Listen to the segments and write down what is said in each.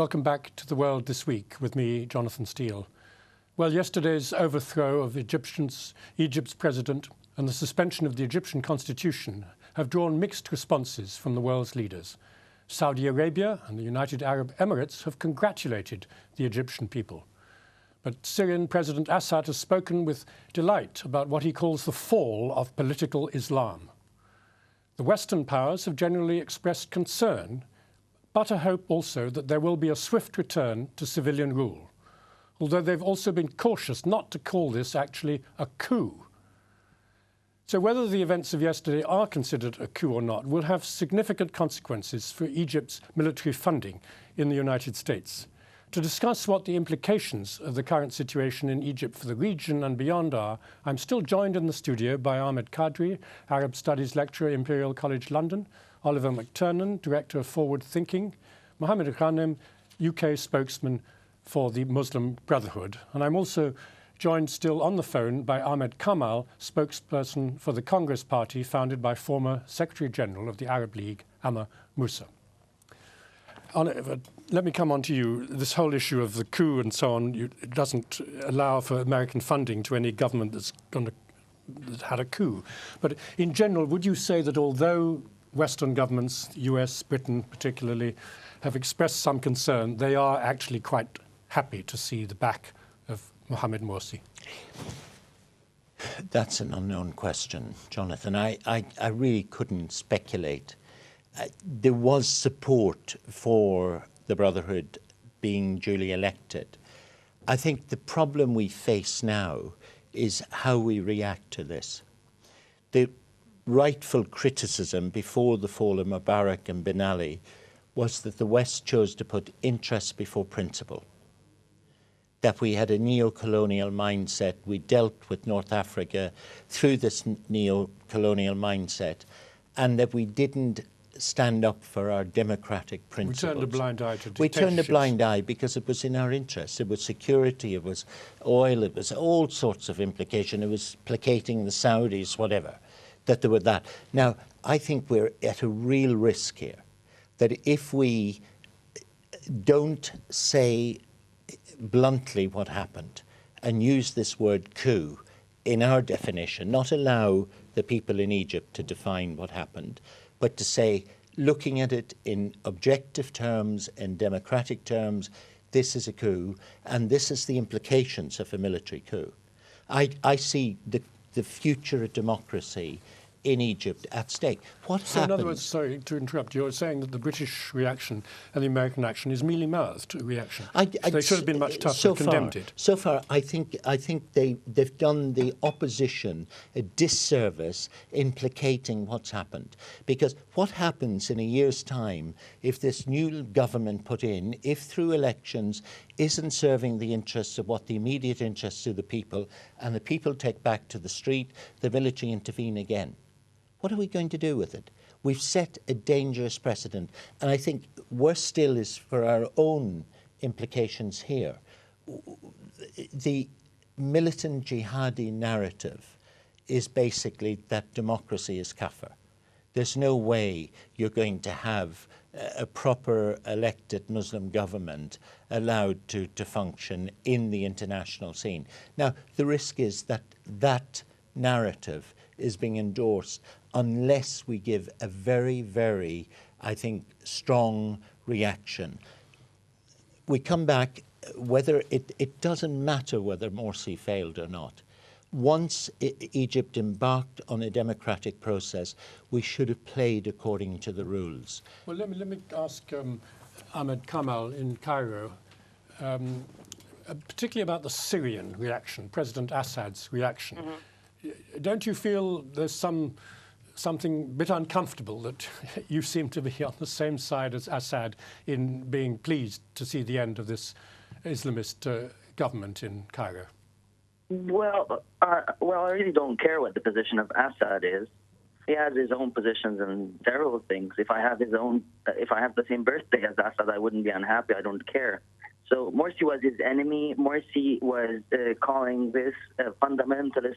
Welcome back to The World This Week with me, Jonathan Steele. Well, yesterday's overthrow of Egypt's president and the suspension of the Egyptian constitution have drawn mixed responses from the world's leaders. Saudi Arabia and the United Arab Emirates have congratulated the Egyptian people. But Syrian President Assad has spoken with delight about what he calls the fall of political Islam. The Western powers have generally expressed concern, but a hope also that there will be a swift return to civilian rule, although they've also been cautious not to call this actually a coup. So whether the events of yesterday are considered a coup or not will have significant consequences for Egypt's military funding in the United States. To discuss what the implications of the current situation in Egypt for the region and beyond are, I'm still joined in the studio by Ahmed Kadry, Arab Studies Lecturer, Imperial College London, Oliver McTernan, Director of Forward Thinking, Mohamed Gheneem, UK spokesman for the Muslim Brotherhood. And I'm also joined still on the phone by Ahmed Kamal, spokesperson for the Congress Party founded by former Secretary General of the Arab League, Moussa. Let me come on to you. This whole issue of the coup and so on, it doesn't allow for American funding to any government that's had a coup. But in general, would you say that although Western governments, US, Britain particularly, have expressed some concern, they are actually quite happy to see the back of Mohamed Morsy? That's an unknown question, Jonathan. I really couldn't speculate. There was support for the Brotherhood being duly elected. I think the problem we face now is how we react to this. The rightful criticism before the fall of Mubarak and Ben Ali was that the West chose to put interest before principle, that we had a neo-colonial mindset. We dealt with North Africa through this neo-colonial mindset, and that we didn't stand up for our democratic principles. We turned a blind eye to dictatorships. We turned a blind eye because it was in our interest. It was security, it was oil, it was all sorts of implication. It was placating the Saudis, whatever, that there were that. Now, I think we're at a real risk here, that if we don't say bluntly what happened and use this word coup in our definition, not allow the people in Egypt to define what happened, but to say, looking at it in objective terms, in democratic terms, this is a coup, and this is the implications of a military coup. I see the future of democracy in Egypt at stake. What so happens? In other words, sorry to interrupt, you're saying that the British reaction and the American action is mealy-mouthed reaction. They should have been much tougher, condemned it. So far, I think they've done the opposition a disservice in placating what's happened. Because what happens in a year's time if this new government put in, if through elections isn't serving the interests of what the immediate interests of the people, and the people take back to the street, the military intervene again? What are we going to do with it? We've set a dangerous precedent. And I think worse still is for our own implications here. The militant jihadi narrative is basically that democracy is kafir. There's no way you're going to have a proper elected Muslim government allowed to function in the international scene. Now, the risk is that that narrative is being endorsed unless we give a very, very, I think, strong reaction. We come back, whether it doesn't matter whether Morsi failed or not. Once Egypt embarked on a democratic process, we should have played according to the rules. Well, let me ask Ahmed Kamal in Cairo, particularly about the Syrian reaction, President Assad's reaction. Mm-hmm. Don't you feel there's something a bit uncomfortable that you seem to be on the same side as Assad in being pleased to see the end of this Islamist government in Cairo? Well, I really don't care what the position of Assad is. He has his own positions and several things. If I have the same birthday as Assad, I wouldn't be unhappy. I don't care. So Morsi was his enemy. Morsi was calling this a fundamentalist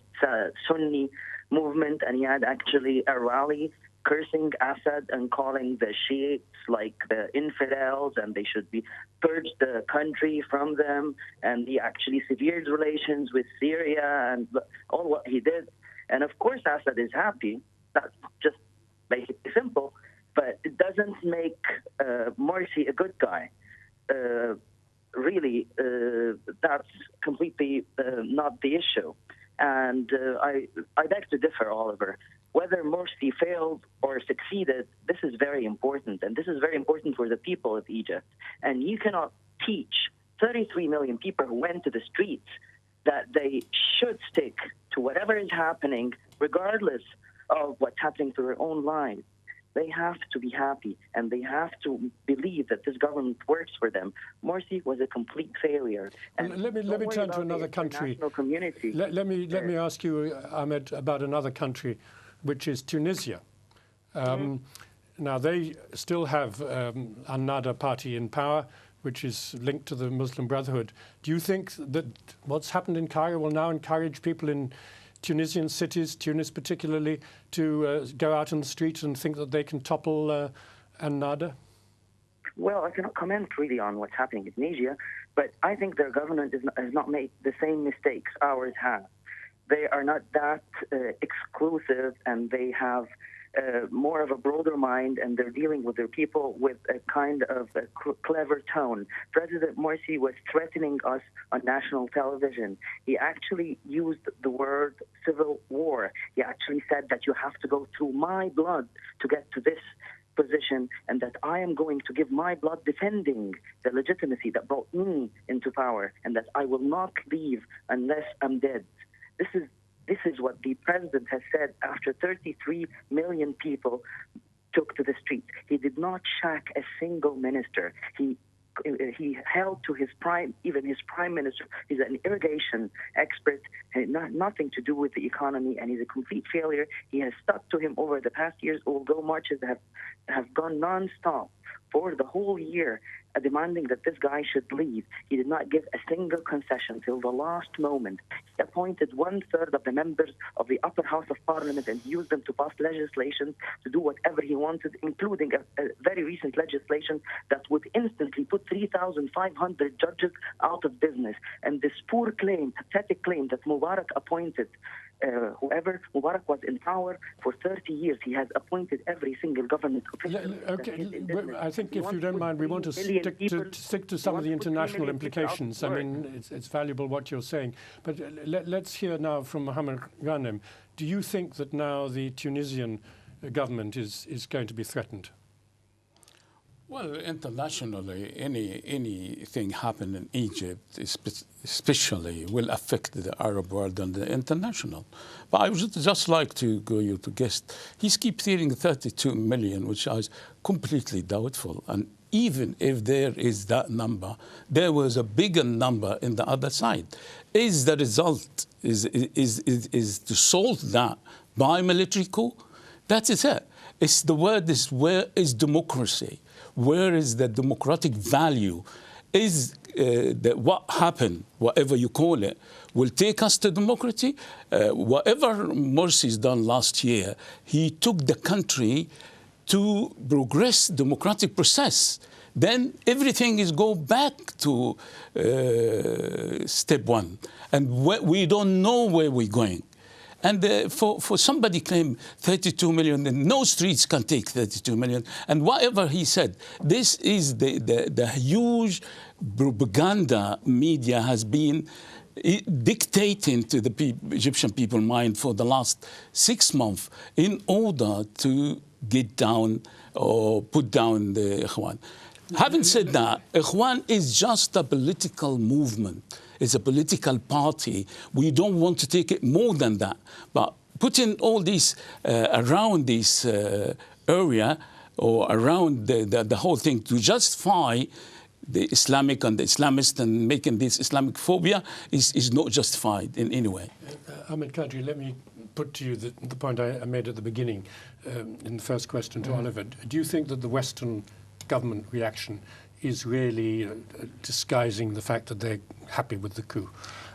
Sunni movement, and he had actually a rally cursing Assad and calling the Shiites like the infidels, and they should be purged the country from them, and he actually severed relations with Syria and all what he did. And of course, Assad is happy. That's just basically simple. But it doesn't make Morsy a good guy. Really, that's completely not the issue. And I beg to differ, Oliver. Whether Morsy failed or succeeded, this is very important. And this is very important for the people of Egypt. And you cannot teach 33 million people who went to the streets that they should stick to whatever is happening, regardless of what's happening to their own lives. They have to be happy, and they have to believe that this government works for them. Morsy was a complete failure. And let me turn to another country. Let me ask you, Ahmed, about another country, which is Tunisia. Now, they still have An-Nahda party in power, which is linked to the Muslim Brotherhood. Do you think that what's happened in Cairo will now encourage people in Tunisian cities, Tunis particularly, to go out in the streets and think that they can topple An-Nahda? Well, I cannot comment really on what's happening in Tunisia, but I think their government has not made the same mistakes ours have. They are not that exclusive, and they have more of a broader mind, and they're dealing with their people with a kind of a clever tone. President Morsy was threatening us on national television. He actually used the word civil war. He actually said that you have to go through my blood to get to this position, and that I am going to give my blood defending the legitimacy that brought me into power, and that I will not leave unless I'm dead. This is what the president has said after 33 million people took to the streets. He did not shack a single minister. He held to his prime minister. He's an irrigation expert, nothing to do with the economy, and he's a complete failure. He has stuck to him over the past years, although marches have gone non-stop for the whole year, demanding that this guy should leave. He did not give a single concession till the last moment. He appointed 1/3 of the members of the upper house of parliament and used them to pass legislation to do whatever he wanted, including a very recent legislation that would instantly put 3,500 judges out of business. And this poor claim, pathetic claim that Mubarak appointed whoever Mubarak was in power for 30 years, he has appointed every single government official. Okay, I think if you don't mind, we want to stick to some of the international implications. I mean, it's valuable what you're saying. But let's hear now from Mohamed Gheneem. Do you think that now the Tunisian government is going to be threatened? Well, internationally, anything happen in Egypt, especially, will affect the Arab world and the international. But I would just like to go you to guess. He keeps hearing 32 million, which is completely doubtful. And even if there is that number, there was a bigger number in the other side. Is the result is to solve that by military coup? That is it. It's the word is, where is democracy? Where is the democratic value? Is that what happened, whatever you call it, will take us to democracy? Whatever Morsy's done last year, he took the country to progress democratic process. Then everything is go back to step one. And we don't know where we're going. And for somebody claim 32 million, and no streets can take 32 million. And whatever he said, this is the huge propaganda media has been dictating to the Egyptian people mind for the last 6 months in order to get down or put down the Ikhwan. Having said that, Ikhwan is just a political movement. It's a political party. We don't want to take it more than that. But putting all these around this area or around the whole thing to justify the Islamic and the Islamist and making this Islamic phobia is not justified in any way. Ahmed Kadry, let me put to you the point I made at the beginning in the first question to Oliver. Do you think that the Western government reaction is really disguising the fact that they're happy with the coup?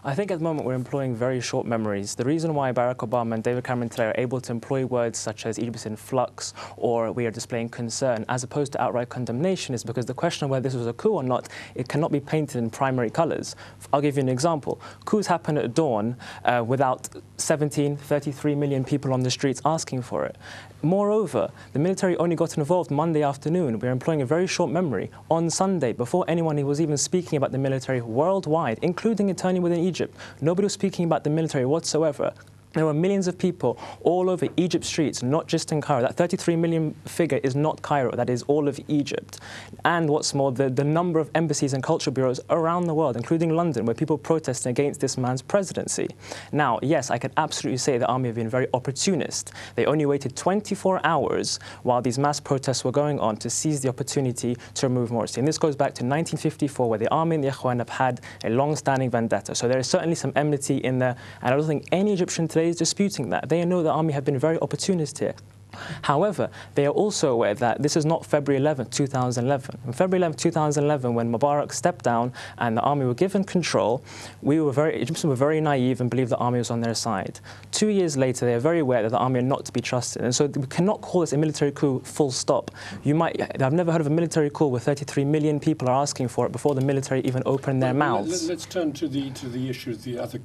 I think at the moment we're employing very short memories. The reason why Barack Obama and David Cameron today are able to employ words such as Egypt is in flux or we are displaying concern as opposed to outright condemnation is because the question of whether this was a coup or not, it cannot be painted in primary colours. I'll give you an example. Coups happen at dawn without 33 million people on the streets asking for it. Moreover, the military only got involved Monday afternoon. We're employing a very short memory. On Sunday, before anyone was even speaking about the military worldwide, including internally within Egypt, nobody was speaking about the military whatsoever. There were millions of people all over Egypt's streets, not just in Cairo. That 33 million figure is not Cairo, that is all of Egypt. And what's more, the number of embassies and cultural bureaus around the world, including London, where people protesting against this man's presidency. Now, yes, I can absolutely say the army have been very opportunist. They only waited 24 hours while these mass protests were going on to seize the opportunity to remove Morsy. And this goes back to 1954, where the army and the Ikhwan have had a long-standing vendetta. So there is certainly some enmity in there, and I don't think any Egyptian today is disputing that. They know the army have been very opportunist here. However, they are also aware that this is not February 11, 2011. On February 11, 2011, when Mubarak stepped down and the army were given control, Egyptians were very naive and believed the army was on their side. 2 years later, they are very aware that the army are not to be trusted. And so we cannot call this a military coup full stop. I've never heard of a military coup where 33 million people are asking for it before the military even open their mouths. Let's turn to the issues, the other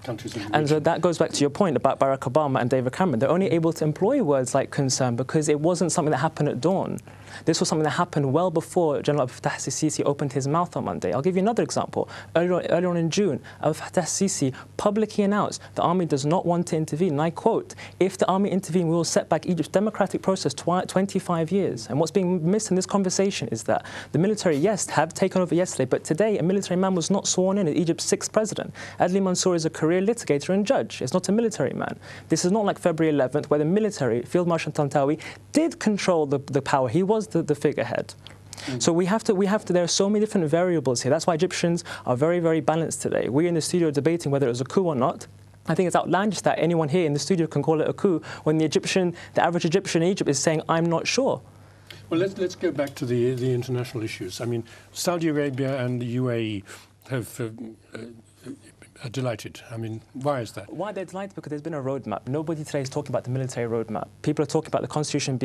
countries in the region. And so that goes back to your point about Barack Obama and David Cameron. They're only able to employ words like concern because it wasn't something that happened at dawn. This was something that happened well before General Abdel Fattah al-Sisi opened his mouth on Monday. I'll give you another example. Earlier on in June, Abdel Fattah al-Sisi publicly announced the army does not want to intervene. And I quote, "If the army intervene, we will set back Egypt's democratic process 25 years." And what's being missed in this conversation is that the military, yes, have taken over yesterday, but today a military man was not sworn in as Egypt's 6th president. Adli Mansour is a career litigator and judge. It's not a military man. This is not like February 11th, where the military, Field Marshal Tantawi, did control the power. He was the figurehead. So we have to, there are so many different variables here. That's why Egyptians are very, very balanced today. We're in the studio debating whether it was a coup or not. I think it's outlandish that anyone here in the studio can call it a coup when the average Egyptian in Egypt is saying, I'm not sure. Well, let's go back to the international issues. I mean, Saudi Arabia and the UAE are delighted. I mean, why is that? Why they're delighted? Because there's been a roadmap. Nobody today is talking about the military roadmap. People are talking about the constitution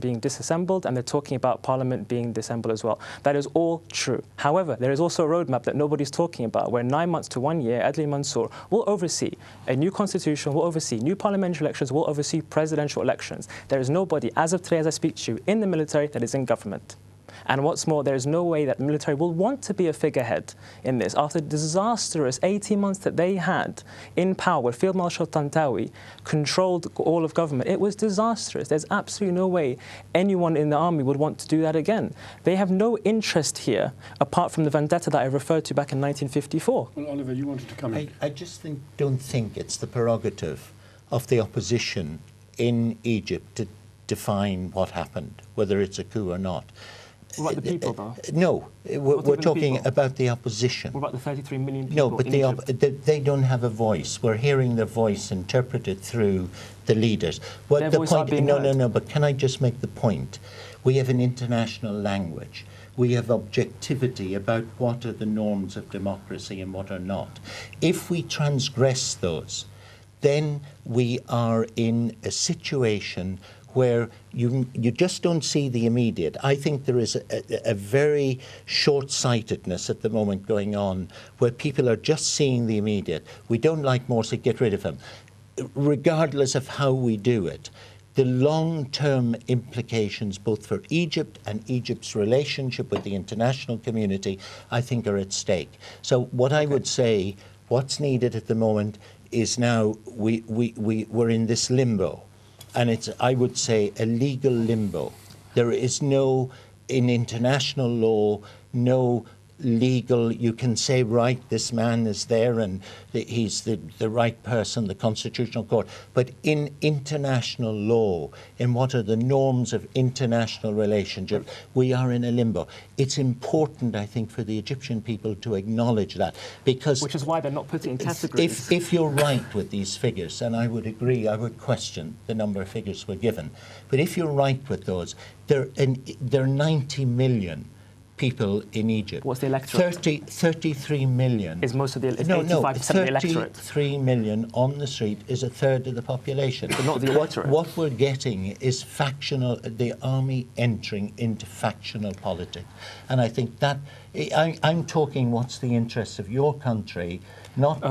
being disassembled, and they're talking about parliament being disassembled as well. That is all true. However, there is also a roadmap that nobody's talking about, where 9 months to 1 year, Adli Mansour will oversee a new constitution, will oversee new parliamentary elections, will oversee presidential elections. There is nobody, as of today, as I speak to you, in the military that is in government. And what's more, there is no way that the military will want to be a figurehead in this. After the disastrous 18 months that they had in power, where Field Marshal Tantawi controlled all of government, it was disastrous. There's absolutely no way anyone in the army would want to do that again. They have no interest here, apart from the vendetta that I referred to back in 1954. Well, Oliver, you wanted to come in. I just don't think it's the prerogative of the opposition in Egypt to define what happened, whether it's a coup or not. What about the people, though? No, we're talking about the opposition. What about the 33 million people? No, but they don't have a voice. We're hearing their voice interpreted through the leaders. Their voice are being heard. No, but can I just make the point? We have an international language. We have objectivity about what are the norms of democracy and what are not. If we transgress those, then we are in a situation where you just don't see the immediate. I think there is a very short-sightedness at the moment going on where people are just seeing the immediate. We don't like Morsy, get rid of him. Regardless of how we do it, the long-term implications both for Egypt and Egypt's relationship with the international community, I think, are at stake. So what I would say, what's needed at the moment is now we're in this limbo. And it's, I would say, a legal limbo. There is no, in international law, no legal, you can say, right, this man is there and he's the right person, the Constitutional Court. But in international law, in what are the norms of international relationship, we are in a limbo. It's important, I think, for the Egyptian people to acknowledge that, because... Which is why they're not put in categories. If you're right with these figures, and I would agree, I would question the number of figures were given, but if you're right with those, there are 90 million people in Egypt. What's the electorate? 33 million. Is most of the 85% of the electorate? 33 million on the street is a third of the population. But not the electorate. What we're getting is factional, the army entering into factional politics. And I think that, I'm talking what's the interest of your country, not.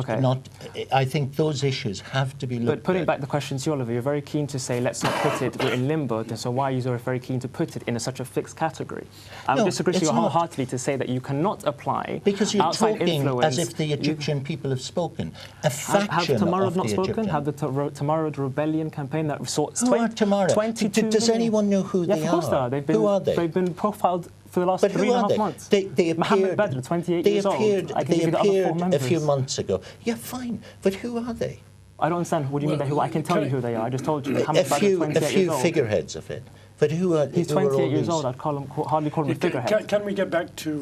I think those issues have to be looked at. But putting back the question to you, Oliver, you're very keen to say, let's not put it, we're in limbo, so why are you very keen to put it in such a fixed category? I would disagree with you wholeheartedly to say that you cannot apply because you're outside talking influence. As if the Egyptian people have spoken. A fraction have Tamara of not the spoken? Egyptian. Have the Tamara rebellion campaign that sought Who are Tamara? 22 Does million? anyone know who they are? Of course they are. Who are they? They've been profiled for the last But 3.5 months. They appeared, Mohamed Gheneem, 28 years old. I can They give you the other 4 appeared a members. few months ago. Yeah, fine. But who are they? I don't understand. What do you mean by who? I can tell you who they are. I just told you. Mohamed Gheneem, a few figureheads of it. But who are He's 28 years old. I'd hardly call him a figurehead. Can we get back to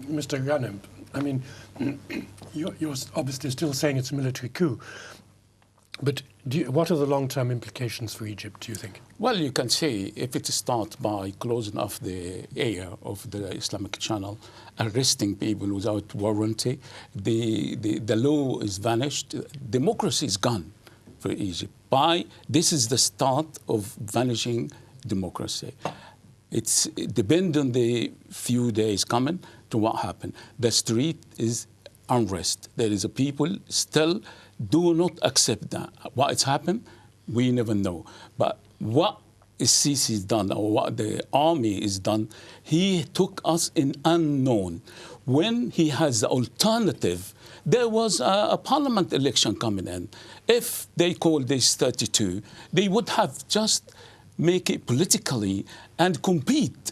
Mr. Gheneem? I mean, you're obviously still saying it's a military coup. But what are the long-term implications for Egypt, do you think? Well, you can say if it starts by closing off the air of the Islamic Channel, arresting people without warranty, the law is vanished, democracy is gone for Egypt. This is the start of vanishing democracy. It depends on the few days coming to what happened. The street is unrest. There is a people still do not accept that. What's happened, we never know. But what Sisi's done, or what the army is done, he took us in unknown. When he has the alternative, there was a parliament election coming in. If they called this 32, they would have just make it politically and compete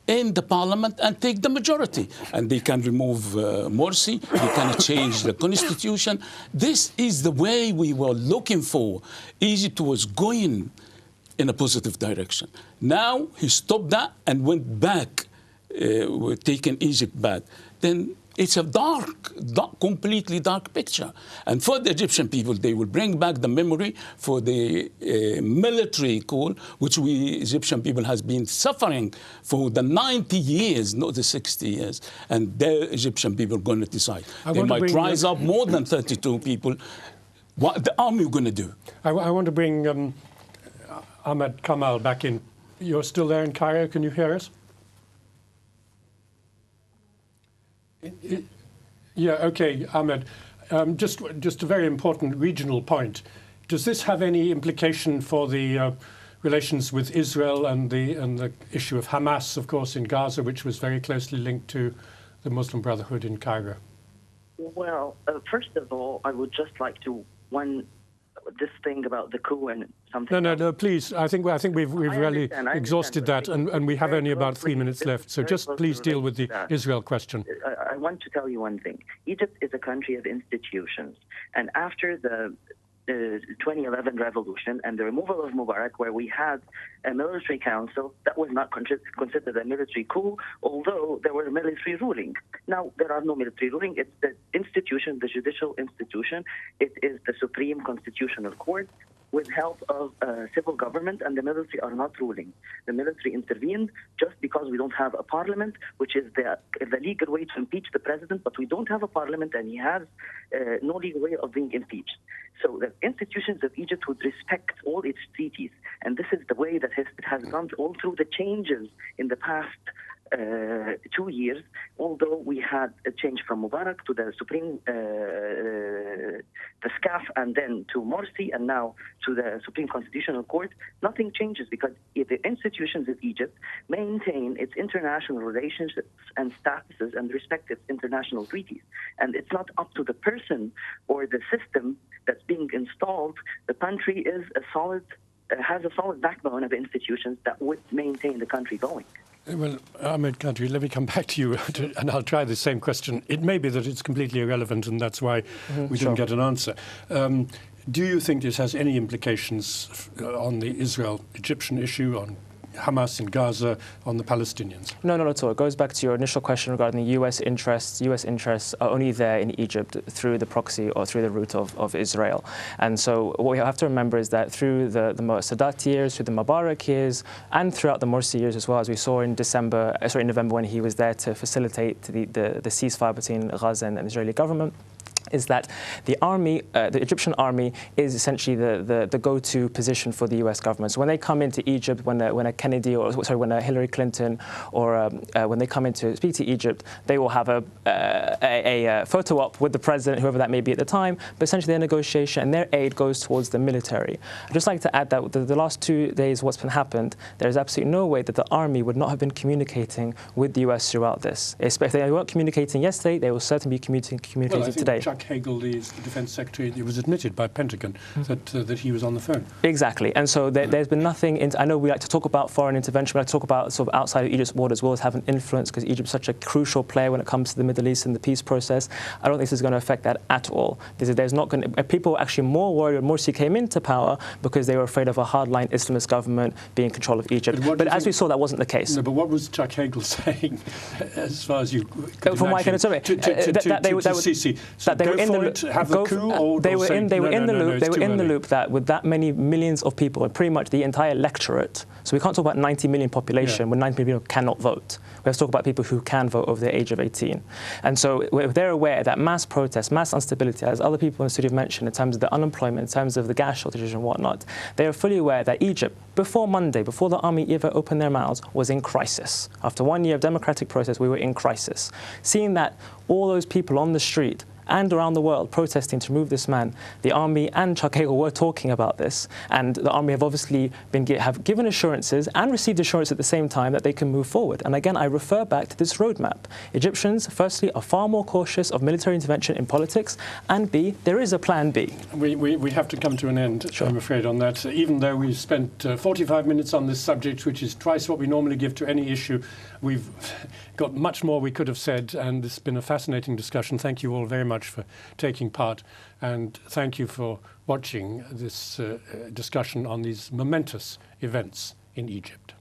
in the parliament and take the majority. And they can remove Morsy, they can change the constitution. This is the way we were looking for. Egypt was going in a positive direction. Now he stopped that and went back, taking Egypt back. Then it's a dark, completely dark picture. And for the Egyptian people, they will bring back the memory for the military coup, which we Egyptian people has been suffering for the 90 years, not the 60 years. And the Egyptian people are going to decide. They might rise up more than 32 people. What the army going to do? I want to bring Ahmed Kamal back in. You're still there in Cairo. Can you hear us? Yeah, okay, Ahmed. Just a very important regional point. Does this have any implication for the relations with Israel and the issue of Hamas, of course, in Gaza, which was very closely linked to the Muslim Brotherhood in Cairo? Well, first of all, I would just like to this thing about the coup and something. No, please. I think we've really exhausted that, and we have only about 3 minutes left. So just please deal with the Israel question. I want to tell you one thing. Egypt is a country of institutions, and after the 2011 revolution and the removal of Mubarak, where we had a military council that was not considered a military coup, although there was a military ruling. Now, there are no military ruling. It's the institution, the judicial institution. It is the Supreme Constitutional Court with help of civil government, and the military are not ruling. The military intervened just because we don't have a parliament, which is the legal way to impeach the president, but we don't have a parliament, and he has no legal way of being impeached. So the institutions of Egypt would respect all its treaties, and this is the way that it has gone all through the changes in the past 2 years, although we had a change from Mubarak to the Supreme, the SCAF, and then to Morsy, and now to the Supreme Constitutional Court. Nothing changes because the institutions of Egypt maintain its international relationships and statuses and respect its international treaties. And it's not up to the person or the system that's being installed. The country is has a solid backbone of institutions that would maintain the country going. Well, Ahmed Kadry, let me come back to you, and I'll try the same question. It may be that it's completely irrelevant, and that's why we didn't get an answer. Do you think this has any implications on the Israel-Egyptian issue, on Hamas in Gaza, on the Palestinians? No, not at all. It goes back to your initial question regarding the US interests. US interests are only there in Egypt through the proxy or through the route of Israel. And so what we have to remember is that through the Sadat years, through the Mubarak years, and throughout the Morsi years as well, as we saw in November when he was there to facilitate the ceasefire between Gaza and the Israeli government, is that the army, the Egyptian army, is essentially the go-to position for the U.S. government. So when they come into Egypt, when a Kennedy when a Hillary Clinton or when they come in to speak to Egypt, they will have a photo op with the president, whoever that may be at the time. But essentially, their negotiation and their aid goes towards the military. I'd just like to add that the last 2 days, what's been happened, there is absolutely no way that the army would not have been communicating with the U.S. throughout this. If they weren't communicating yesterday, they will certainly be communicating today. Hagel, the defense secretary, it was admitted by Pentagon that he was on the phone. Exactly. And so there's been nothing. I know we like to talk about foreign intervention. We like to talk about sort of outside of Egypt's borders will have an influence because Egypt's such a crucial player when it comes to the Middle East and the peace process. I don't think this is going to affect that at all. There's not going to, people were actually more worried when Morsi came into power because they were afraid of a hardline Islamist government being in control of Egypt. But as we saw, that wasn't the case. No, but what was Chuck Hagel saying, as far as you could from what I can observe, they were in the loop that with that many millions of people and pretty much the entire electorate, so we can't talk about 90 million population when 90 million people cannot vote. We have to talk about people who can vote over the age of 18. And so they're aware that mass protests, mass instability, as other people in the studio have mentioned, in terms of the unemployment, in terms of the gas shortages and whatnot, they are fully aware that Egypt, before Monday, before the army ever opened their mouths, was in crisis. After 1 year of democratic process, we were in crisis. Seeing that all those people on the street and around the world protesting to remove this man, the army and Chuck Hagel were talking about this, and the army have obviously have given assurances and received assurance at the same time that they can move forward. And again, I refer back to this roadmap. Egyptians, firstly, are far more cautious of military intervention in politics, and B, there is a plan B. We have to come to an end, sure. I'm afraid, on that. Even though we've spent 45 minutes on this subject, which is twice what we normally give to any issue, we've got much more we could have said, and it's been a fascinating discussion. Thank you all very much for taking part, and thank you for watching this discussion on these momentous events in Egypt.